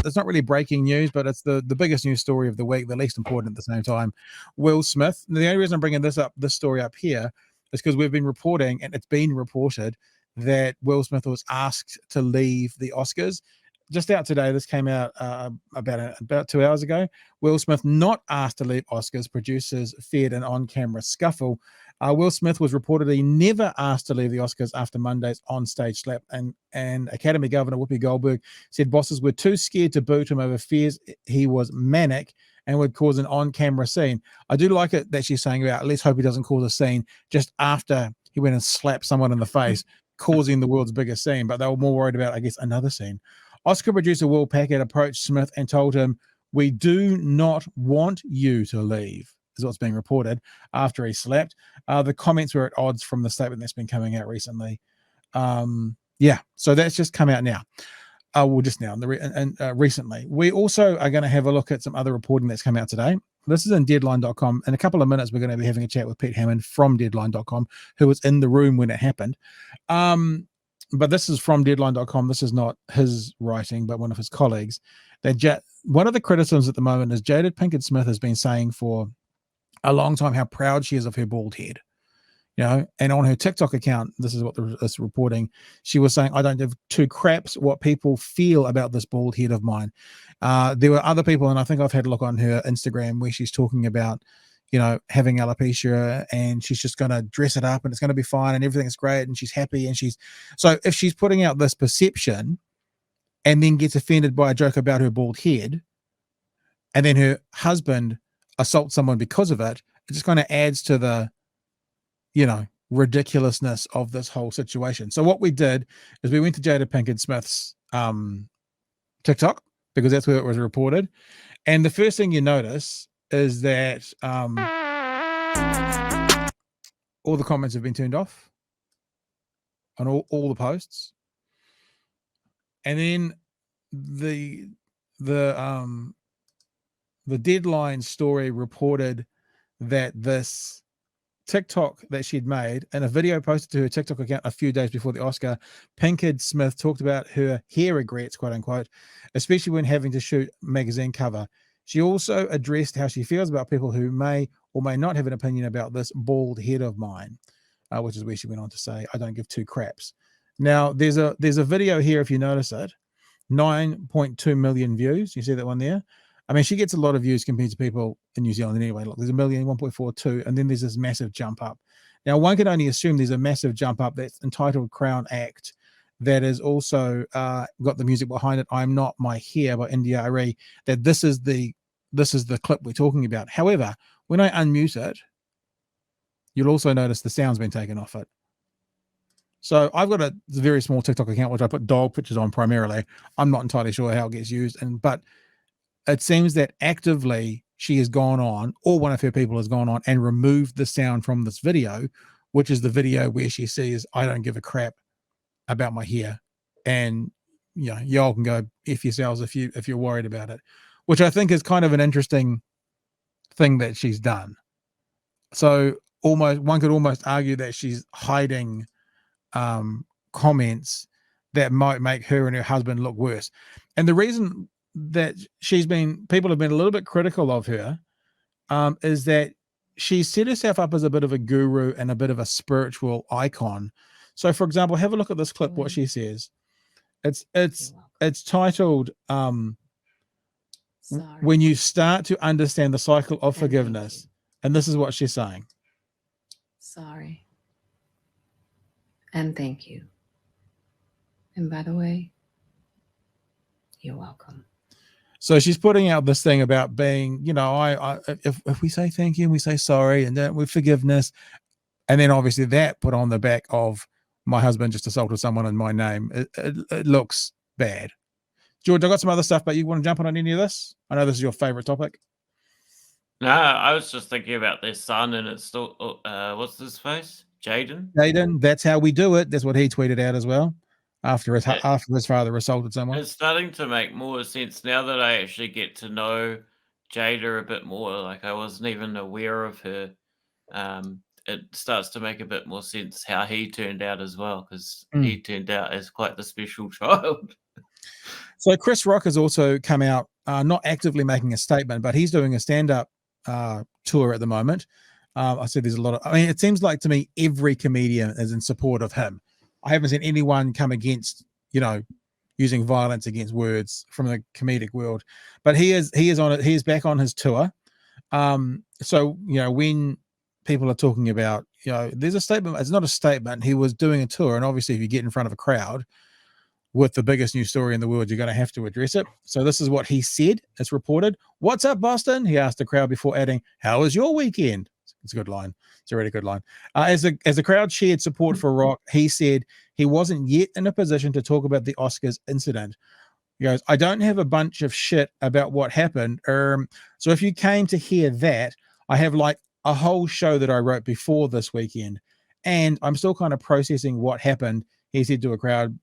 it's not really breaking news, but it's the biggest news story of the week, the least important at the same time. Will Smith. The only reason I'm bringing this story up here is because we've been reporting, and it's been reported, that Will Smith was asked to leave the Oscars. Just out today, this came out about 2 hours ago. Will Smith not asked to leave Oscars. Producers feared an on-camera scuffle. Will Smith was reportedly never asked to leave the Oscars after Monday's on-stage slap, and Academy Governor Whoopi Goldberg said bosses were too scared to boot him over fears he was manic and would cause an on-camera scene. I do like it that she's saying about, let's hope he doesn't cause a scene just after he went and slapped someone in the face, causing the world's biggest scene, but they were more worried about, I guess, another scene. Oscar producer Will Packard approached Smith and told him, "We do not want you to leave," is what's being reported after he slapped. The comments were at odds from the statement that's been coming out recently. So that's just come out now. Just now and recently. We also are going to have a look at some other reporting that's come out today. This is in Deadline.com. In a couple of minutes, we're going to be having a chat with Pete Hammond from Deadline.com, who was in the room when it happened. But this is from Deadline.com. This is not his writing, but one of his colleagues. One of the criticisms at the moment is Jada Pinkett Smith has been saying for a long time how proud she is of her bald head. And on her TikTok account, this is what this reporting, she was saying, "I don't give two craps what people feel about this bald head of mine." There were other people, and I think I've had a look on her Instagram where she's talking about, having alopecia, and she's just going to dress it up and it's going to be fine and everything's great and she's happy. And so if she's putting out this perception and then gets offended by a joke about her bald head, and then her husband assaults someone because of it, it just kind of adds to the, ridiculousness of this whole situation. So what we did is we went to Jada Pinkett Smith's TikTok, because that's where it was reported. And the first thing you notice is that all the comments have been turned off on all the posts. And then the Deadline story reported that this TikTok that she'd made, and a video posted to her TikTok account a few days before the Oscar, Pinkett Smith talked about her hair regrets, quote unquote, especially when having to shoot magazine cover. She also addressed how she feels about people who may or may not have an opinion about this bald head of mine, which is where she went on to say, "I don't give two craps." Now, there's a video here, if you notice it, 9.2 million views. You see that one there? I mean, she gets a lot of views compared to people in New Zealand anyway. Look, there's 1 million, 1.42, and then there's this massive jump up. Now, one can only assume there's a massive jump up that's entitled Crown Act, that is also got the music behind it, "I'm Not My Hair" by India Arie, that this is the clip we're talking about. However, when I unmute it, you'll also notice the sound's been taken off it. So I've got a very small TikTok account, which I put dog pictures on primarily. I'm not entirely sure how it gets used, but it seems that actively she has gone on, or one of her people has gone on and removed the sound from this video, which is the video where she says, "I don't give a crap about my hair," and y'all can go F yourselves if you're worried about it, which I think is kind of an interesting thing that she's done. So one could almost argue that she's hiding comments that might make her and her husband look worse. And the reason that people have been a little bit critical of her is that she set herself up as a bit of a guru and a bit of a spiritual icon. So, for example, have a look at this clip, what she says. It's titled "When You Start to Understand the Cycle of Forgiveness." And this is what she's saying. "Sorry. And thank you. And by the way, you're welcome." So she's putting out this thing about being, if we say thank you and we say sorry and then with forgiveness, and then obviously that put on the back of my husband just assaulted someone in my name, it looks bad. George, I got some other stuff, but you want to jump on any of this? I know this is your favorite topic. No, I was just thinking about their son, and it's still, what's his face? Jaden, that's how we do it. That's what he tweeted out as well after his father assaulted someone. It's starting to make more sense now that I actually get to know Jada a bit more. Like, I wasn't even aware of her. It starts to make a bit more sense how he turned out as well, because he turned out as quite the special child. So Chris Rock has also come out, not actively making a statement, but he's doing a stand-up tour at the moment. I said there's a lot of, I mean, it seems like to me every comedian is in support of him. I haven't seen anyone come against, using violence against words from the comedic world. But he is on it. He is back on his tour. So when people are talking about, there's a statement. It's not a statement. He was doing a tour, and obviously, if you get in front of a crowd with the biggest news story in the world, you're going to have to address it. So this is what he said. It's reported. "What's up, Boston?" He asked the crowd before adding, "How was your weekend?" It's a good line. It's a really good line. As the crowd shared support for Rock, he said he wasn't yet in a position to talk about the Oscars incident. He goes, "I don't have a bunch of shit about what happened. So if you came to hear that, I have like a whole show that I wrote before this weekend, and I'm still kind of processing what happened." He said to a crowd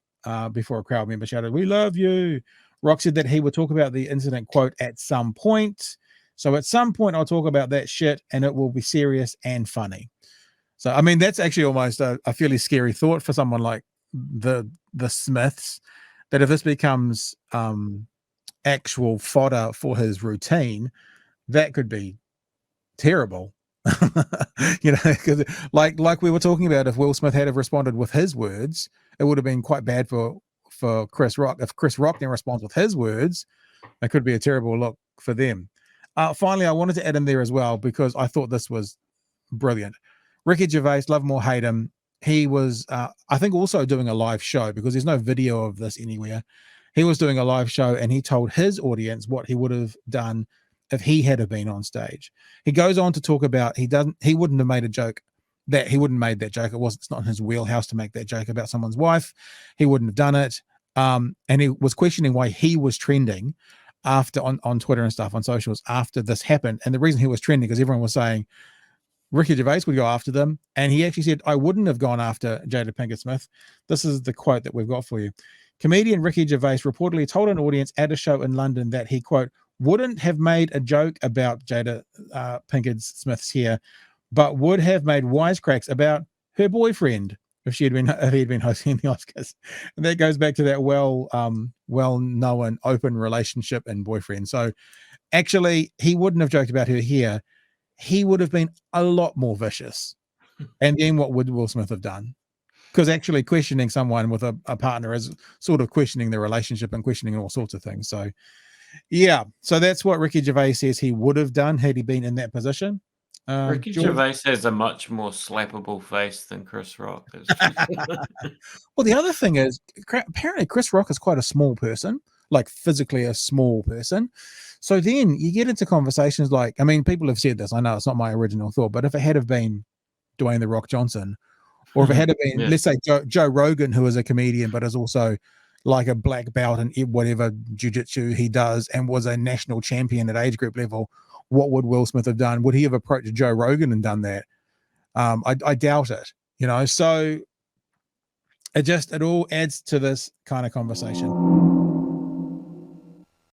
before a crowd member shouted, "We love you." Rock said that he would talk about the incident, quote, "at some point. So at some point I'll talk about that shit, and it will be serious and funny." So, I mean, that's actually almost a fairly scary thought for someone like the Smiths, that if this becomes actual fodder for his routine, that could be terrible. Because like we were talking about, if Will Smith had have responded with his words, it would have been quite bad for Chris Rock. If Chris Rock then responds with his words, it could be a terrible look for them. Finally, I wanted to add in there as well, because I thought this was brilliant. Ricky Gervais, love him or hate him, he was, I think, also doing a live show, because there's no video of this anywhere. He was doing a live show, and he told his audience what he would have done if he had have been on stage. He goes on to talk about he wouldn't have made a joke. He wouldn't have made that joke. It's not in his wheelhouse to make that joke about someone's wife. He wouldn't have done it. And he was questioning why he was trending after on Twitter and stuff, on socials, after this happened. And the reason he was trending, because everyone was saying Ricky Gervais would go after them. And he actually said, "I wouldn't have gone after Jada Pinkett Smith." This is the quote that we've got for you. Comedian Ricky Gervais reportedly told an audience at a show in London that he, quote, "wouldn't have made a joke about Jada Pinkett Smith's hair, but would have made wisecracks about her boyfriend if he had been hosting the Oscars." And that goes back to that well-known open relationship and boyfriend. So actually, he wouldn't have joked about her hair. He would have been a lot more vicious. And then what would Will Smith have done? Because actually questioning someone with a partner is sort of questioning the relationship and questioning all sorts of things. So yeah, so that's what Ricky Gervais says he would have done had he been in that position. Ricky George? Gervais has a much more slappable face than Chris Rock. Well, the other thing is, apparently Chris Rock is quite a small person, like physically a small person. So then you get into conversations like, I mean, people have said this, I know it's not my original thought, but if it had have been Dwayne The Rock Johnson, or if it had have been, Yeah. let's say Joe Rogan, who is a comedian, but is also like a black belt in whatever jiu-jitsu he does, and was a national champion at age group level, what would Will Smith have done? Would he have approached Joe Rogan and done that? I doubt it, so it all adds to this kind of conversation.